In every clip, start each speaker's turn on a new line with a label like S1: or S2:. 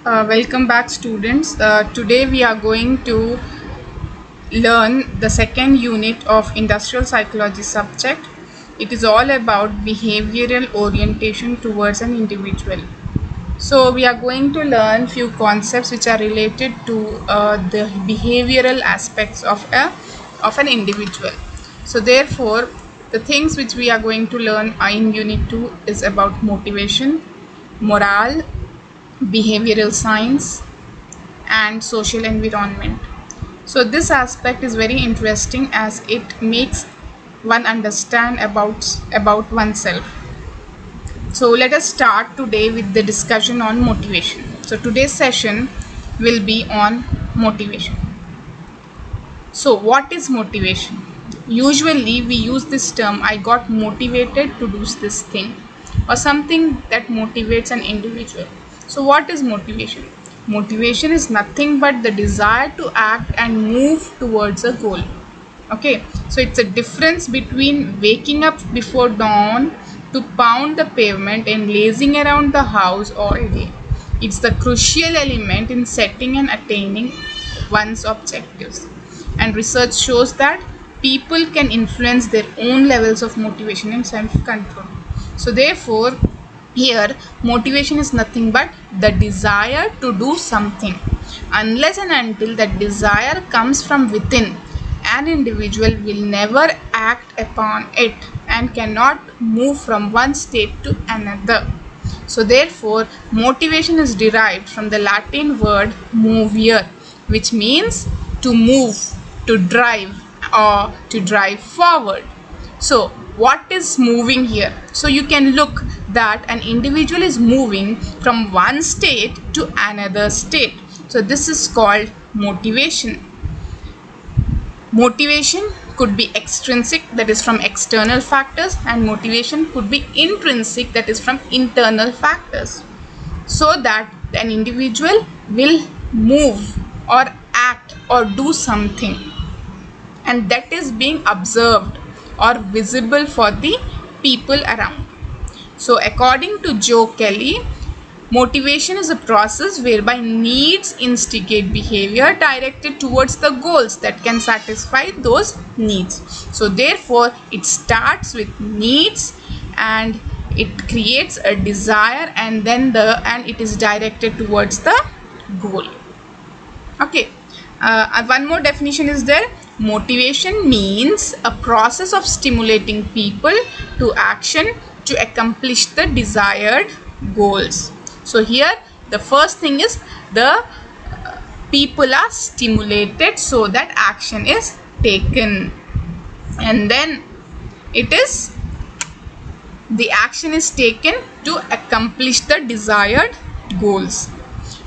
S1: Welcome back, students. Today we are going to learn the second unit of industrial psychology subject. It is all about behavioral orientation towards an individual. So we are going to learn few concepts which are related to the behavioral aspects of an individual. So therefore, the things which we are going to learn in unit 2 is about motivation, morale, behavioral science, and social environment. So this aspect is very interesting as it makes one understand about oneself. So let us start today with the discussion on motivation. So today's session will be on motivation. So what is motivation? Usually we use this term, I got motivated to do this thing, or something that motivates an individual. So what is motivation? Motivation is nothing but the desire to act and move towards a goal. Okay, so it's a difference between waking up before dawn to pound the pavement and lazing around the house all day. It's the crucial element in setting and attaining one's objectives. And research shows that people can influence their own levels of motivation and self-control. So therefore, here motivation is nothing but the desire to do something. Unless and until that desire comes from within, an individual will never act upon it and cannot move from one state to another. So therefore, motivation is derived from the Latin word movere, which means to move, to drive, or to drive forward. So what is moving here? So you can look that an individual is moving from one state to another state. So this is called motivation. Motivation could be extrinsic, that is from external factors, and motivation could be intrinsic, that is from internal factors, so that an individual will move or act or do something, and that is being observed or visible for the people around. So according to Joe Kelly, motivation is a process whereby needs instigate behavior directed towards the goals that can satisfy those needs. So therefore, it starts with needs and it creates a desire, and then it is directed towards the goal. Okay, one more definition is there. Motivation means a process of stimulating people to action to accomplish the desired goals. So here the first thing is the people are stimulated so that action is taken, and then the action is taken to accomplish the desired goals.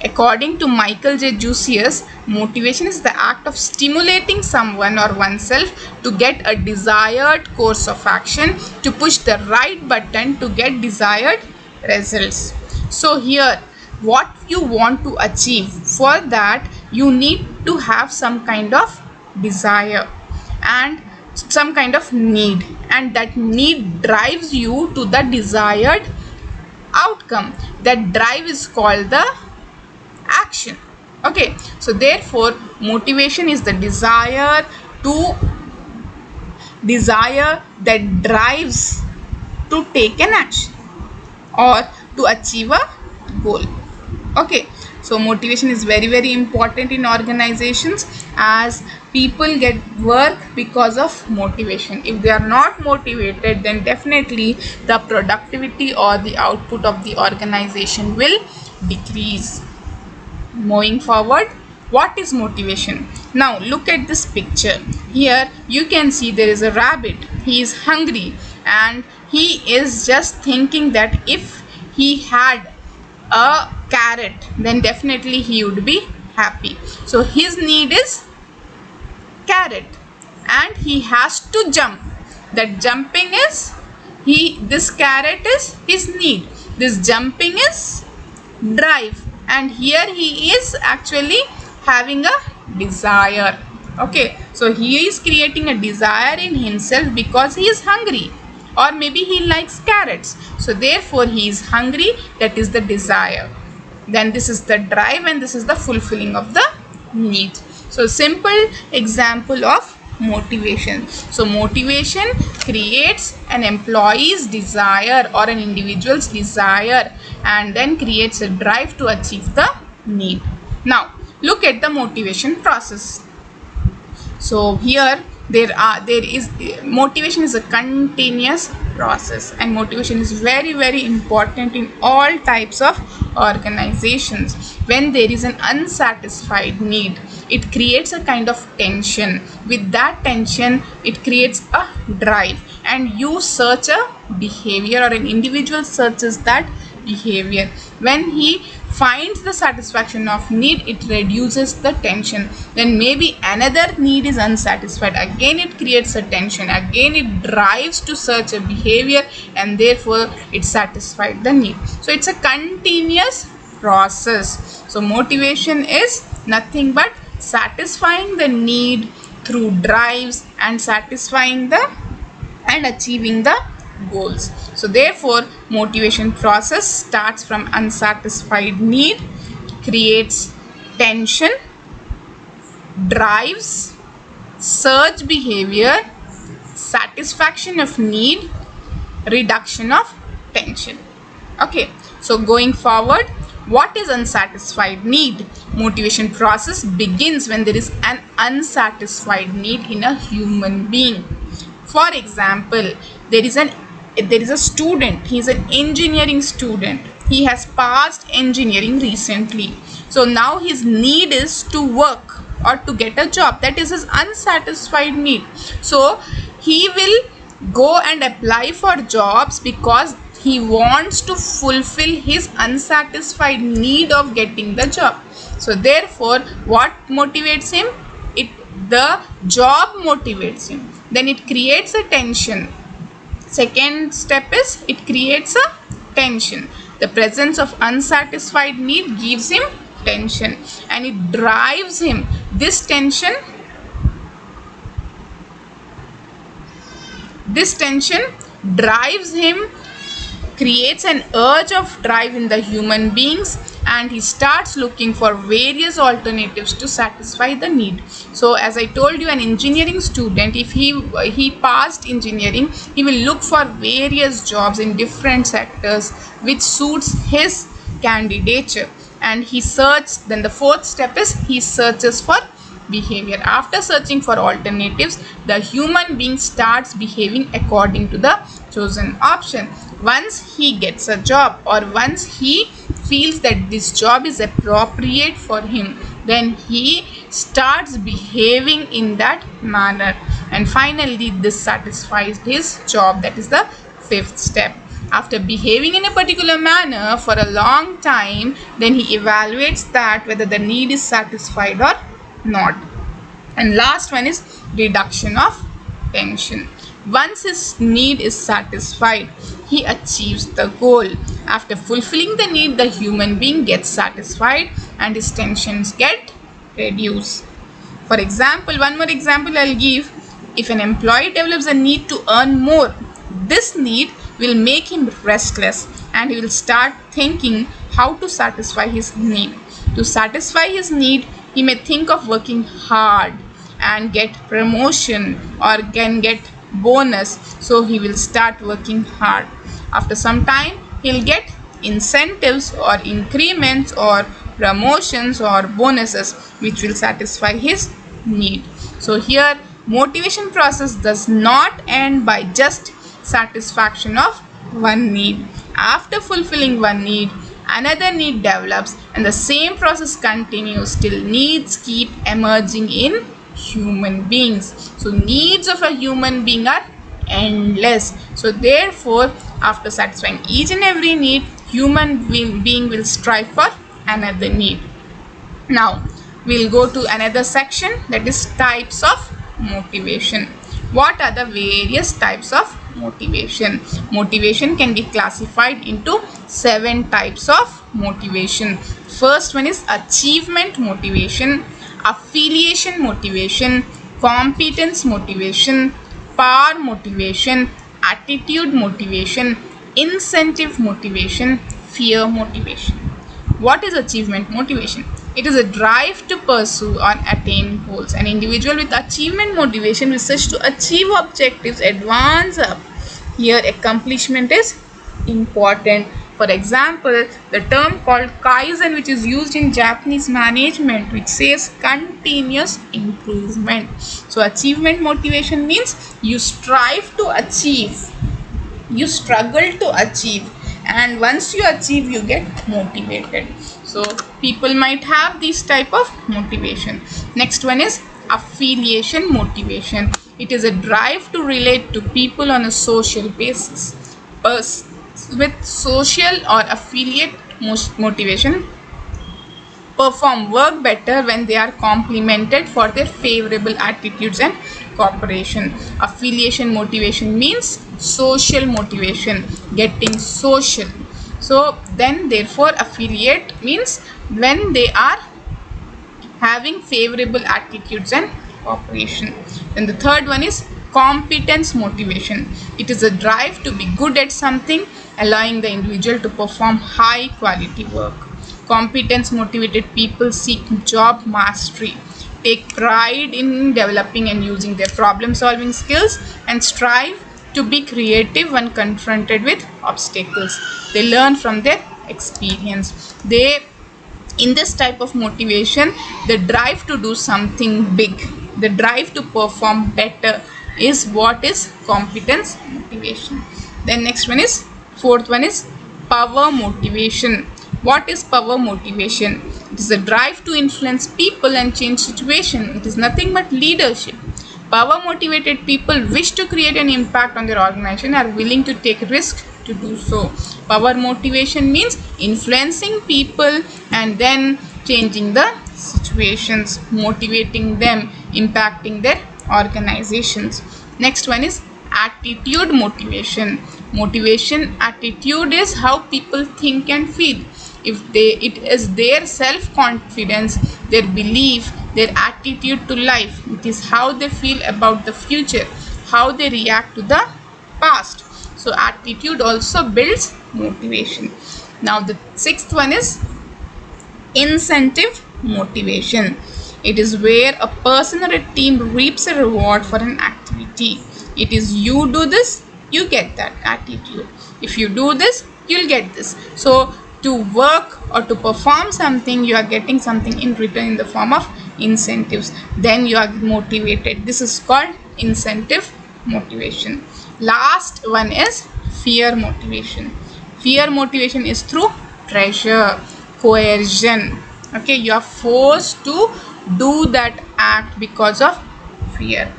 S1: According to Michael J. Jusius, motivation is the act of stimulating someone or oneself to get a desired course of action, to push the right button to get desired results. So here, what you want to achieve, for that you need to have some kind of desire and some kind of need, and that need drives you to the desired outcome. That drive is called the action. Okay, so therefore motivation is the desire that drives to take an action or to achieve a goal. Okay, so motivation is very, very important in organizations, as people get work because of motivation. If they are not motivated, then definitely the productivity or the output of the organization will decrease. Moving forward, what is motivation? Now look at this picture. Here you can see there is a rabbit. He is hungry and he is just thinking that if he had a carrot, then definitely he would be happy. So his need is carrot and he has to jump. That jumping is this carrot is his need. This jumping is drive, and here he is actually having a desire. Okay, so he is creating a desire in himself because he is hungry, or maybe he likes carrots, so therefore he is hungry. That is the desire. then this is the drive, and this is the fulfilling of the need. So simple example of motivation. So motivation creates an employee's desire or an individual's desire, and then creates a drive to achieve the need. Now look at the motivation process. So here there is motivation is a continuous process, and motivation is very, very important in all types of organizations. When there is an unsatisfied need, it creates a kind of tension. With that tension, it creates a drive, and you search a behavior, or an individual searches that behavior. When he finds the satisfaction of need, it reduces the tension. Then maybe another need is unsatisfied, again it creates a tension, again it drives to search a behavior, and therefore it satisfied the need. So it's a continuous process. So motivation is nothing but satisfying the need through drives, and satisfying the and achieving the goals. So therefore motivation process starts from unsatisfied need, creates tension, drives, search behavior, satisfaction of need, reduction of tension. Okay, so going forward, what is unsatisfied need? Motivation process begins when there is an unsatisfied need in a human being. For example, there is a student. He is an engineering student. He has passed engineering recently. So now his need is to work or to get a job. That is his unsatisfied need. So he will go and apply for jobs because he wants to fulfill his unsatisfied need of getting the job. So therefore, what motivates him? The job motivates him. Then it creates a tension. Second step is it creates a tension. The presence of unsatisfied need gives him tension, and it drives him. This tension drives him, creates an urge of drive in the human beings, and he starts looking for various alternatives to satisfy the need. So as I told you, an engineering student, if he passed engineering, he will look for various jobs in different sectors which suits his candidature, and he searches. Then the fourth step is he searches for behavior. After searching for alternatives, the human being starts behaving according to the chosen option. Once he gets a job, or once he feels that this job is appropriate for him, then he starts behaving in that manner, and finally this satisfies his job. That is the fifth step. After behaving in a particular manner for a long time, then he evaluates that whether the need is satisfied or not. And last one is reduction of tension. Once his need is satisfied, he achieves the goal. After fulfilling the need, the human being gets satisfied and his tensions get reduced. For example, one more example I'll give. If an employee develops a need to earn more, this need will make him restless, and he will start thinking how to satisfy his need. To satisfy his need, he may think of working hard and get promotion, or can get bonus. So he will start working hard. After some time, he'll get incentives or increments or promotions or bonuses which will satisfy his need. So here motivation process does not end by just satisfaction of one need. After fulfilling one need, another need develops, and the same process continues till needs keep emerging in human beings. So needs of a human being are endless. So therefore, after satisfying each and every need, human being will strive for another need. Now we'll go to another section, that is types of motivation. What are the various types of motivation? Motivation can be classified into 7 types of motivation. First one is achievement motivation, affiliation motivation, competence motivation, power motivation, attitude motivation, incentive motivation, fear motivation. What is achievement motivation? It is a drive to pursue or attain goals. An individual with achievement motivation wishes to achieve objectives, advance up. Here, accomplishment is important. For example, the term called Kaizen, which is used in Japanese management, which says continuous improvement. So, achievement motivation means you strive to achieve, you struggle to achieve, and once you achieve you get motivated. So people might have this type of motivation. Next one is affiliation motivation. It is a drive to relate to people on a social basis. With social or affiliate motivation perform work better when they are complimented for their favorable attitudes and cooperation. Affiliation motivation means social motivation, getting social. So then therefore affiliate means when they are having favorable attitudes and cooperation. Then the third one is competence motivation. It is a drive to be good at something, allowing the individual to perform high quality work. Competence motivated people seek job mastery, take pride in developing and using their problem solving skills, and strive to be creative when confronted with obstacles. They learn from their experience. In this type of motivation, the drive to do something big, the drive to perform better is what is competence motivation. Then next one is, fourth one is power motivation. What is power motivation? It is a drive to influence people and change situation. It is nothing but leadership. Power motivated people wish to create an impact on their organization, are willing to take risk to do so. Power motivation means influencing people and then changing the situations, motivating them, impacting their organizations. Next one is attitude motivation. Motivation attitude is how people think and feel. It is their self confidence, their belief, their attitude to life. It is how they feel about the future, how they react to the past. So attitude also builds motivation. Now the sixth one is incentive motivation. It is where a person or a team reaps a reward for an activity. It is you do this, you get that attitude. If you do this, you'll get this. So to work or to perform something, you are getting something in return in the form of incentives. Then you are motivated. This is called incentive motivation. Last one is fear motivation. Fear motivation is through pressure, coercion. Okay, you are forced to do that act because of fear.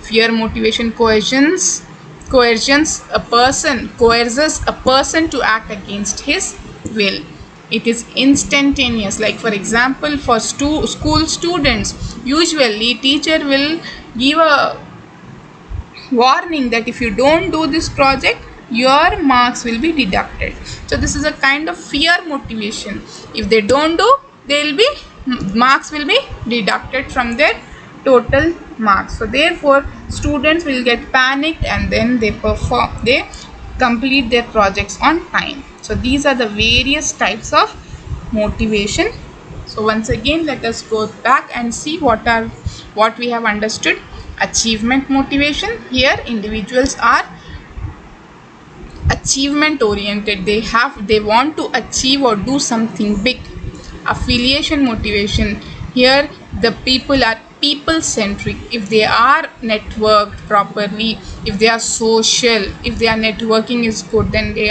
S1: Fear motivation coercions coerces a person to act against his will. It is instantaneous. Like for example, for school students, usually teacher will give a warning that if you don't do this project, your marks will be deducted. So this is a kind of fear motivation. If they don't do, marks will be deducted from their total marks. So therefore students will get panicked and then they complete their projects on time. So these are the various types of motivation. So once again, let us go back and see what we have understood. Achievement motivation. Here individuals are achievement oriented. They want to achieve or do something big. Affiliation motivation. Here the people are people centric. If they are networked properly, if they are social, if their networking is good, then they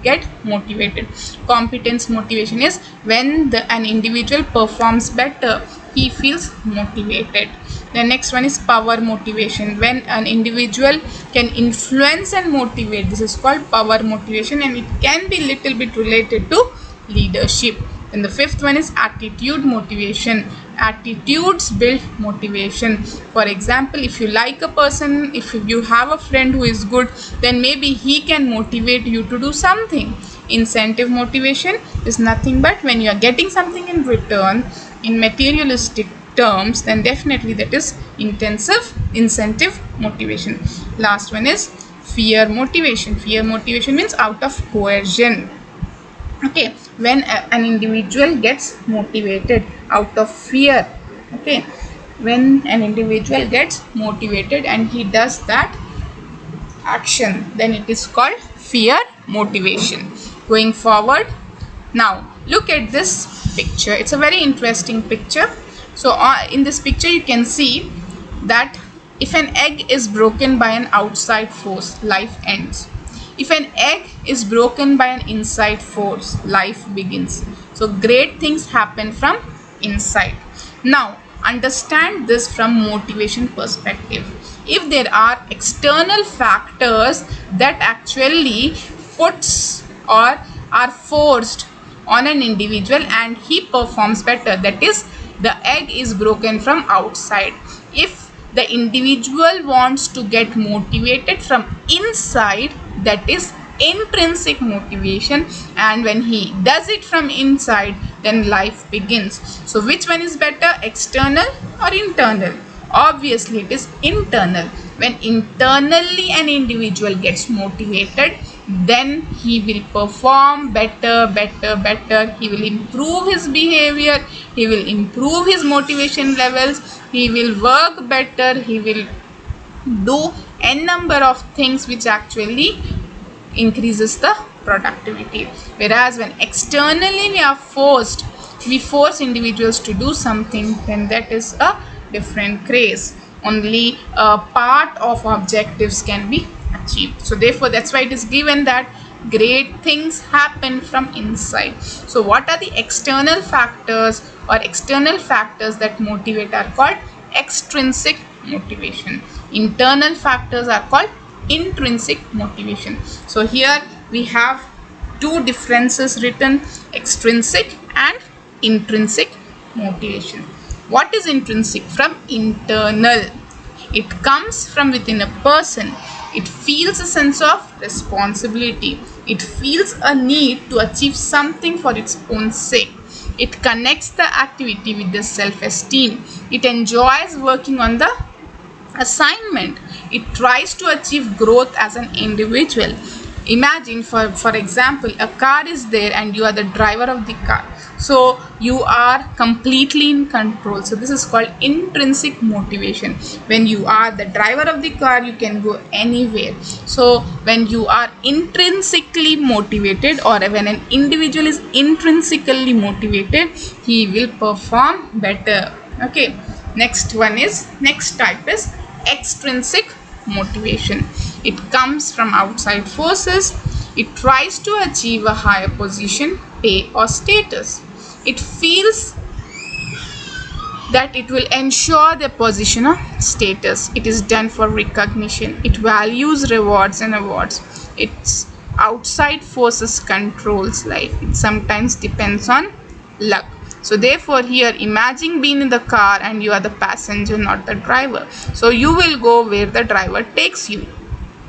S1: get motivated. Competence motivation is when an individual performs better, he feels motivated. The next one is power motivation. When an individual can influence and motivate, this is called power motivation, and it can be little bit related to leadership. And the fifth one is attitude motivation. Attitudes build motivation. For example, if you like a person, if you have a friend who is good, then maybe he can motivate you to do something. Incentive motivation is nothing but when you are getting something in return in materialistic terms, then definitely that is incentive motivation. Last one is fear motivation. Fear motivation means out of coercion. Okay, when an individual gets motivated out of fear, okay, when an individual gets motivated and he does that action, then it is called fear motivation. Going forward, now look at this picture. It's a very interesting picture. So in this picture you can see that if an egg is broken by an outside force, life ends. If an egg is broken by an inside force, life begins. So great things happen from inside. Now understand this from motivation perspective. If there are external factors that actually puts or are forced on an individual and he performs better, that is, the egg is broken from outside. If the individual wants to get motivated from inside, that is intrinsic motivation, and when he does it from inside, then life begins. So which one is better, external or internal? Obviously it is internal. When internally an individual gets motivated, then he will perform better. He will improve his behavior, he will improve his motivation levels, he will work better, he will do n number of things which actually increases the productivity. Whereas when externally we force individuals to do something, then that is a different craze. Only a part of objectives can be achieved. So therefore that's why it is given that great things happen from inside. So what are the external factors that motivate are called extrinsic motivation. Internal factors are called intrinsic motivation. So here we have two differences written, extrinsic and intrinsic motivation. What is intrinsic? From internal. It comes from within a person. It feels a sense of responsibility. It feels a need to achieve something for its own sake. It connects the activity with the self-esteem. It enjoys working on the assignment. It tries to achieve growth as an individual. Imagine for example, a car is there and you are the driver of the car, so you are completely in control. So this is called intrinsic motivation. When you are the driver of the car, you can go anywhere. So when you are intrinsically motivated, or when an individual is intrinsically motivated, he will perform better. Okay, next type is extrinsic motivation. It comes from outside forces. It tries to achieve a higher position, pay or status. It feels that it will ensure their position or status. It is done for recognition. It values rewards and awards. Its outside forces controls life. It sometimes depends on luck. So therefore here, imagine being in the car and you are the passenger, not the driver. So you will go where the driver takes you.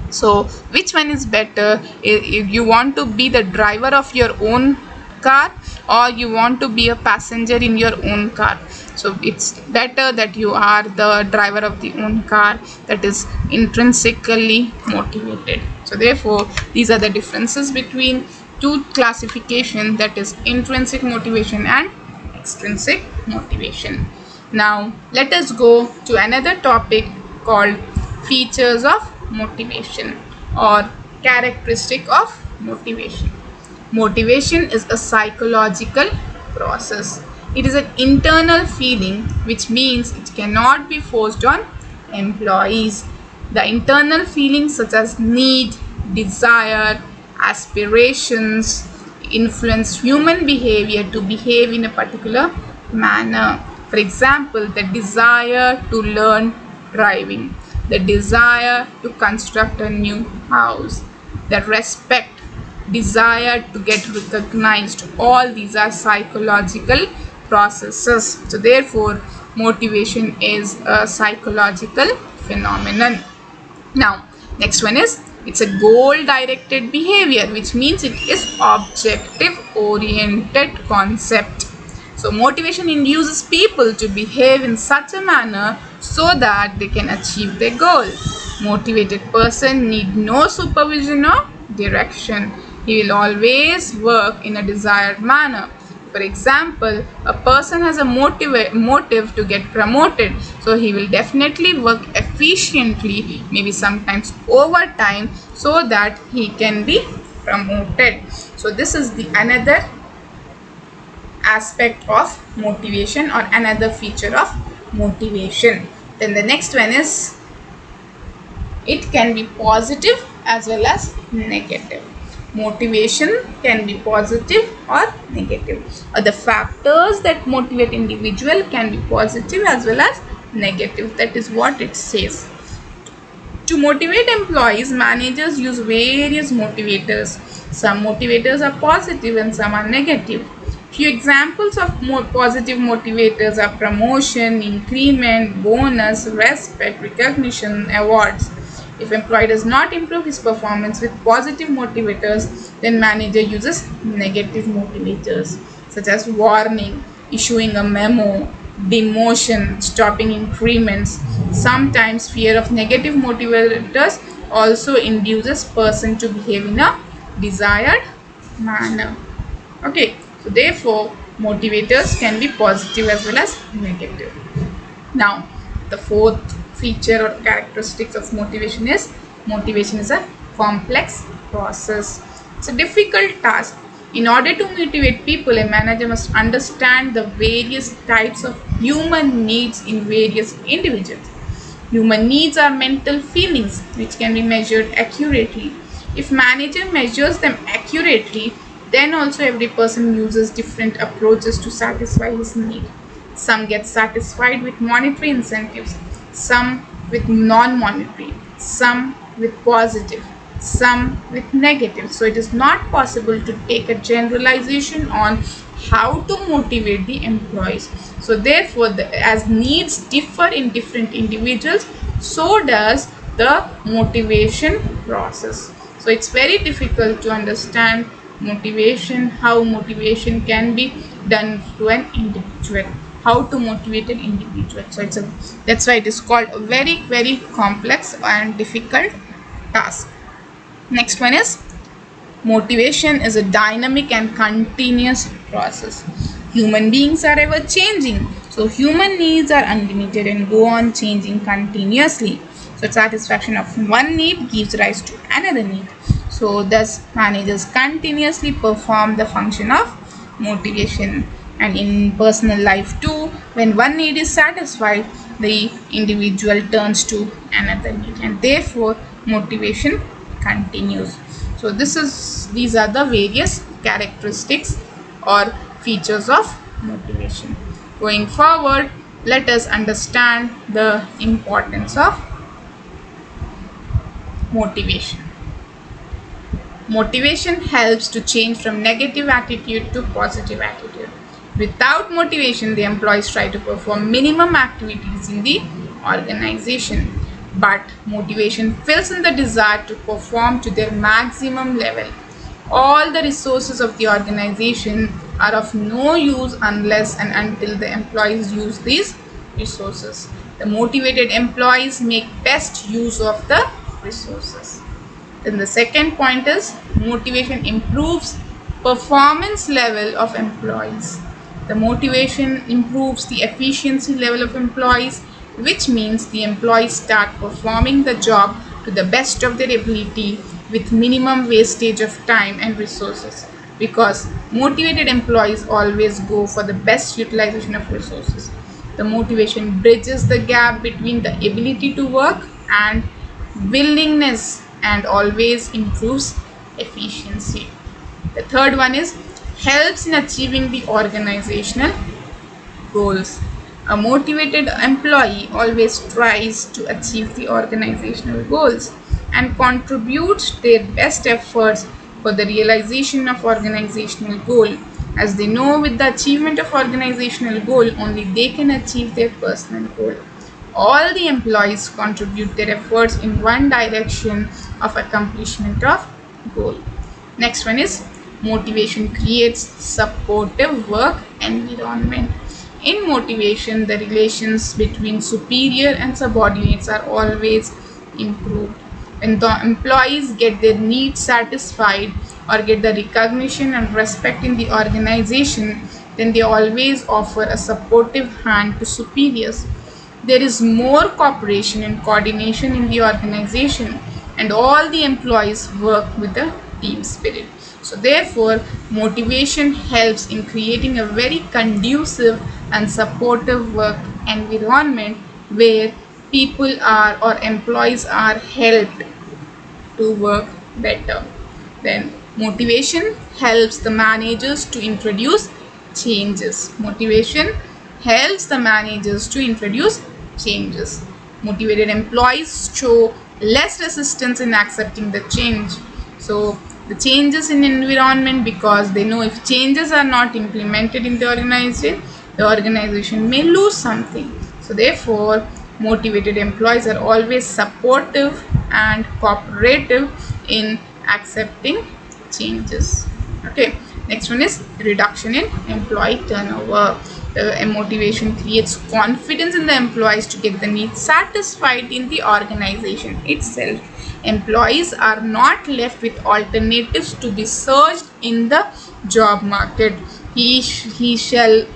S1: So which one is better? If you want to be the driver of your own car, or you want to be a passenger in your own car? So it's better that you are the driver of the own car, that is intrinsically motivated. So therefore these are the differences between two classification, that is intrinsic motivation and extrinsic motivation. Now let us go to another topic called features of motivation or characteristic of motivation. Motivation is a psychological process. It is an internal feeling, which means it cannot be forced on employees. The internal feelings such as need, desire, aspirations influence human behavior to behave in a particular manner. For example, the desire to learn driving, the desire to construct a new house, the respect, desire to get recognized. All these are psychological processes. So therefore motivation is a psychological phenomenon. Now next one is, it's a goal directed behavior, which means it is objective oriented concept. So motivation induces people to behave in such a manner so that they can achieve their goal. Motivated person need no supervision or direction. He will always work in a desired manner. For example, a person has a motive to get promoted, so he will definitely work efficiently, maybe sometimes overtime, so that he can be promoted. So this is the another aspect of motivation or another feature of motivation. Then the next one is it can be positive as well as negative. Motivation can be positive or negative. The factors that motivate individual can be positive as well as negative. That is what it says. To motivate employees, managers use various motivators. Some motivators are positive and some are negative. Few examples of more positive motivators are promotion, increment, bonus, respect, recognition, awards. If employee does not improve his performance with positive motivators, then manager uses negative motivators such as warning, issuing a memo, demotion, stopping increments. Sometimes fear of negative motivators also induces person to behave in a desired manner. Okay, so therefore motivators can be positive as well as negative. Now, the fourth feature or characteristics of motivation is a complex process. It's a difficult task. In order to motivate people, a manager must understand the various types of human needs in various individuals. Human needs are mental feelings which can be measured accurately. If manager measures them accurately, then also every person uses different approaches to satisfy his need. Some get satisfied with monetary incentives, some with non-monetary, some with positive, some with negative. So it is not possible to take a generalization on how to motivate the employees. So therefore, as needs differ in different individuals, so does the motivation process. So it's very difficult to understand motivation, how motivation can be done to an individual, how to motivate an individual. So that's why it is called a very complex and difficult task. Next one is motivation is a dynamic and continuous process. Human beings are ever changing, so human needs are unlimited and go on changing continuously. So satisfaction of one need gives rise to another need. So thus managers continuously perform the function of motivation. And in personal life too, when one need is satisfied, the individual turns to another need, and therefore motivation continues. So these are the various characteristics or features of motivation. Going forward, let us understand the importance of motivation. Motivation helps to change from negative attitude to positive attitude. Without motivation, the employees try to perform minimum activities in the organization. But motivation fills in the desire to perform to their maximum level. All the resources of the organization are of no use unless and until the employees use these resources. The motivated employees make best use of the resources. Then the second point is motivation improves performance level of employees. The motivation improves the efficiency level of employees, which means the employees start performing the job to the best of their ability with minimum wastage of time and resources, because motivated employees always go for the best utilization of resources. The motivation bridges the gap between the ability to work and willingness and always improves efficiency. The third one is helps in achieving the organizational goals. A motivated employee always tries to achieve the organizational goals and contributes their best efforts for the realization of organizational goal, as they know with the achievement of organizational goal only they can achieve their personal goal. All the employees contribute their efforts in one direction of accomplishment of goal. Next one is motivation creates supportive work environment. In motivation, the relations between superior and subordinates are always improved. When the employees get their needs satisfied or get the recognition and respect in the organization, then they always offer a supportive hand to superiors. There is more cooperation and coordination in the organization, and all the employees work with a team spirit. So, therefore, motivation helps in creating a very conducive and supportive work environment where people are or employees are helped to work better. Then motivation helps the managers to introduce changes. Motivation helps the managers to introduce changes. Motivated employees show less resistance in accepting the change. So the changes in environment, because they know if changes are not implemented in the organization may lose something. So therefore, motivated employees are always supportive and cooperative in accepting changes. Okay, next one is reduction in employee turnover. The motivation creates confidence in the employees to get the needs satisfied in the organization itself. Employees are not left with alternatives to be searched in the job market. He shall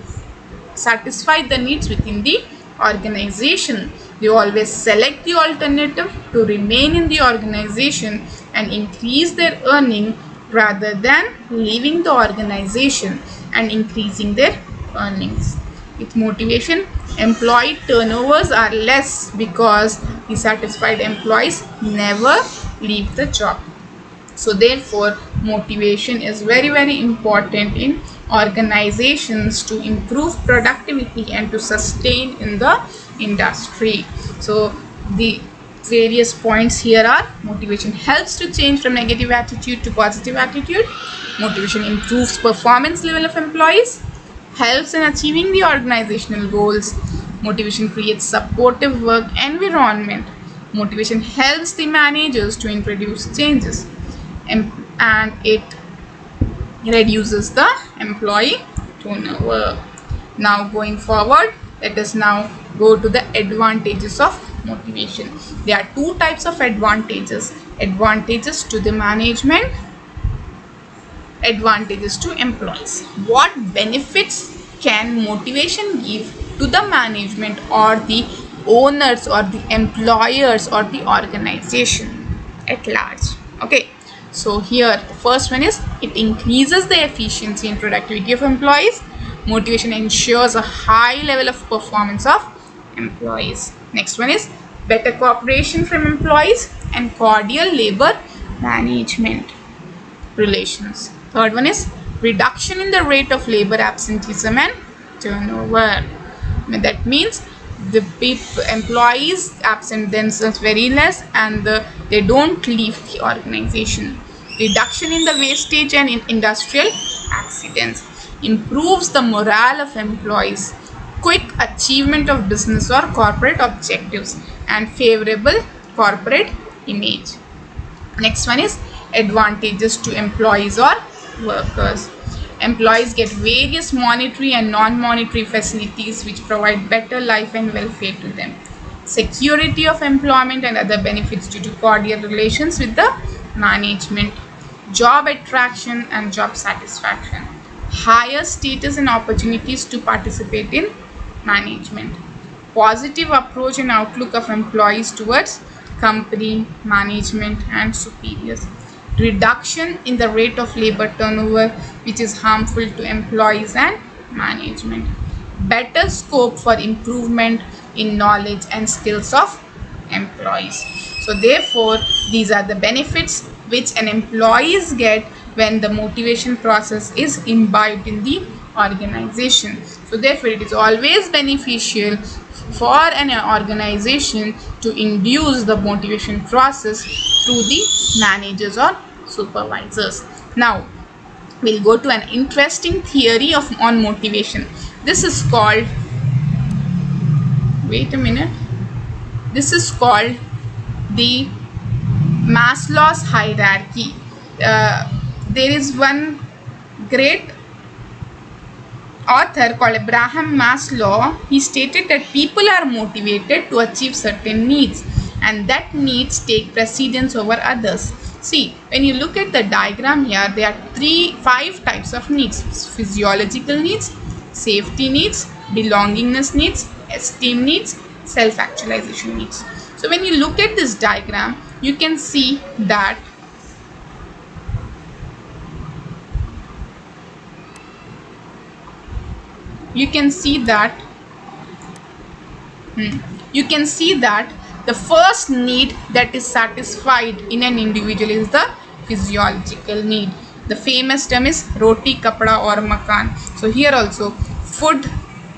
S1: satisfy the needs within the organization. They always select the alternative to remain in the organization and increase their earning rather than leaving the organization and increasing their earnings. With motivation, employee turnovers are less because the satisfied employees never leave the job. So therefore, motivation is very important in organizations to improve productivity and to sustain in the industry. So the various points here are: motivation helps to change from negative attitude to positive attitude. Motivation improves performance level of employees, helps in achieving the organizational goals. Motivation creates supportive work environment. Motivation helps the managers to introduce changes, and it reduces the employee turnover. Now going forward, let us now go to the advantages of motivation. There are two types of advantages: advantages to the management, advantages to employees. What benefits can motivation give to the management or the owners or the employers or the organization at large? Okay, so here the first one is it increases the efficiency and productivity of employees. Motivation ensures a high level of performance of employees. Next one is better cooperation from employees and cordial labor management relations. Third one is reduction in the rate of labor absenteeism and turnover. That means the employees absent themselves very less, and they don't leave the organization. Reduction in the wastage and in industrial accidents. Improves the morale of employees. Quick achievement of business or corporate objectives and favorable corporate image. Next one is advantages to employees or workers. Employees get various monetary and non-monetary facilities which provide better life and welfare to them. Security of employment and other benefits due to cordial relations with the management. Job attraction and job satisfaction. Higher status and opportunities to participate in management. Positive approach and outlook of employees towards company, management and superiors. Reduction in the rate of labor turnover, which is harmful to employees and management. Better scope for improvement in knowledge and skills of employees. So therefore, these are the benefits which an employees get when the motivation process is imbibed in the organization. So therefore, it is always beneficial for an organization to induce the motivation process through the managers or supervisors. Now we'll go to an interesting theory on motivation. This is called, wait a minute, this is called the Maslow's hierarchy. There is one great author called Abraham Maslow. He stated that people are motivated to achieve certain needs, and that needs take precedence over others. See, when you look at the diagram here, there are five types of needs: physiological needs, safety needs, belongingness needs, esteem needs, self-actualization needs. So when you look at this diagram, you can see that you can see that the first need that is satisfied in an individual is the physiological need. The famous term is roti, kapda or makan. So here also food,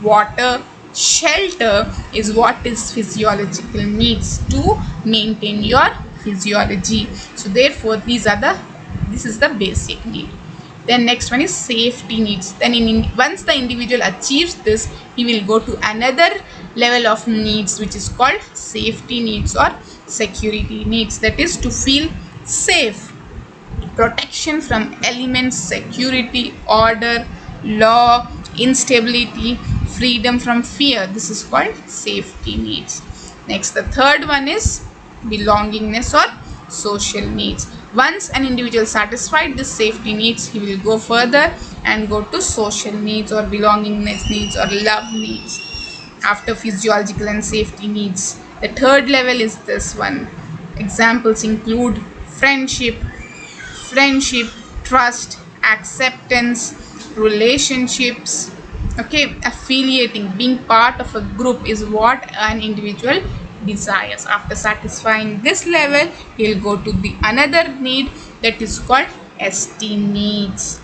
S1: water, shelter is what is physiological needs to maintain your physiology. So therefore this is the basic need. Then next one is safety needs. Then once the individual achieves this, he will go to another level of needs, which is called safety needs or security needs. That is to feel safe, protection from elements, security, order, law, instability, freedom from fear. This is called safety needs. Next, the third one is belongingness or social needs. Once an individual satisfied this safety needs, he will go further and go to social needs or belongingness needs or love needs after physiological and safety needs. The third level is this one. Examples include friendship, trust, acceptance, relationships. Okay, affiliating, being part of a group is what an individual desires. After satisfying this level, he'll go to the another need, that is called esteem needs.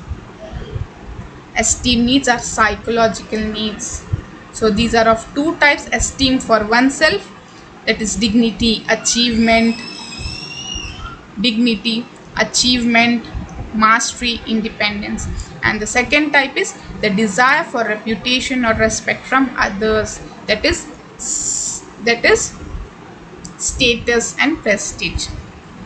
S1: Esteem needs are psychological needs. So these are of two types: esteem for oneself, that is dignity, achievement, mastery, independence. And the second type is the desire for reputation or respect from others, that is status and prestige.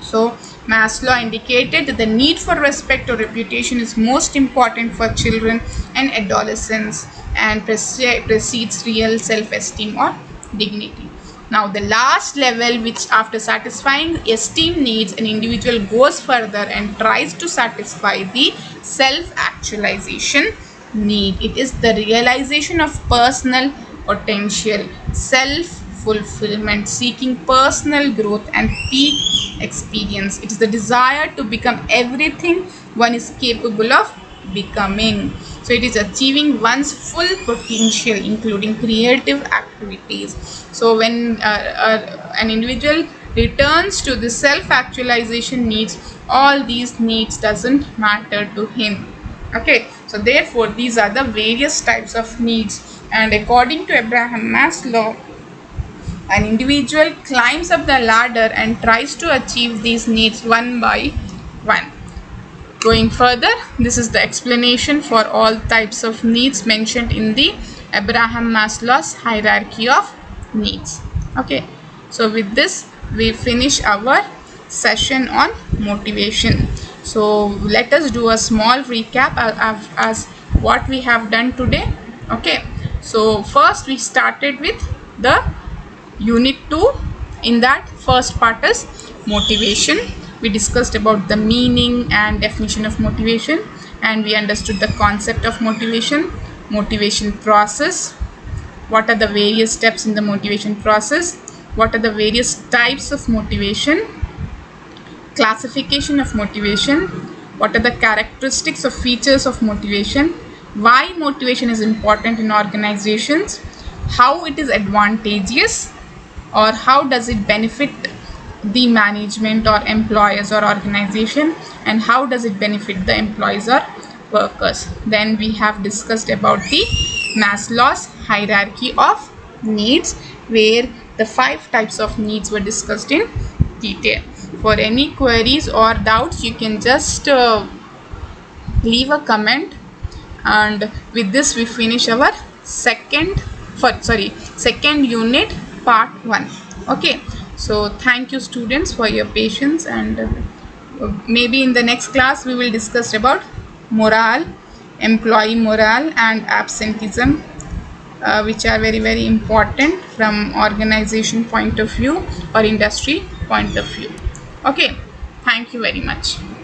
S1: So Maslow indicated that the need for respect or reputation is most important for children and adolescents and precedes real self-esteem or dignity. Now the last level, which after satisfying esteem needs, an individual goes further and tries to satisfy the self-actualization need. It is the realization of personal potential, self-fulfillment, seeking personal growth and peak experience. It is the desire to become everything one is capable of becoming. So it is achieving one's full potential, including creative activities. So when an individual returns to the self-actualization needs, all these needs doesn't matter to him. Okay, so therefore these are the various types of needs, and according to Abraham Maslow, an individual climbs up the ladder and tries to achieve these needs one by one. Going further, this is the explanation for all types of needs mentioned in the Abraham Maslow's hierarchy of needs. Okay, so with this we finish our session on motivation. So let us do a small recap as what we have done today. Okay, so first we started with the unit 2. In that first part is motivation. We discussed about the meaning and definition of motivation, and we understood the concept of motivation process, what are the various steps in the motivation process, what are the various types of motivation, classification of motivation, what are the characteristics or features of motivation, why motivation is important in organizations, how it is advantageous or how does it benefit the management or employers or organization, and how does it benefit the employees or workers. Then we have discussed about the Maslow's hierarchy of needs, where the 5 types of needs were discussed in detail. For any queries or doubts, you can just leave a comment, and with this we finish our second unit part 1. Okay, so thank you students for your patience, and maybe in the next class we will discuss about morale, employee morale and absenteeism. which are very very important from organization point of view or industry point of view. Okay, thank you very much.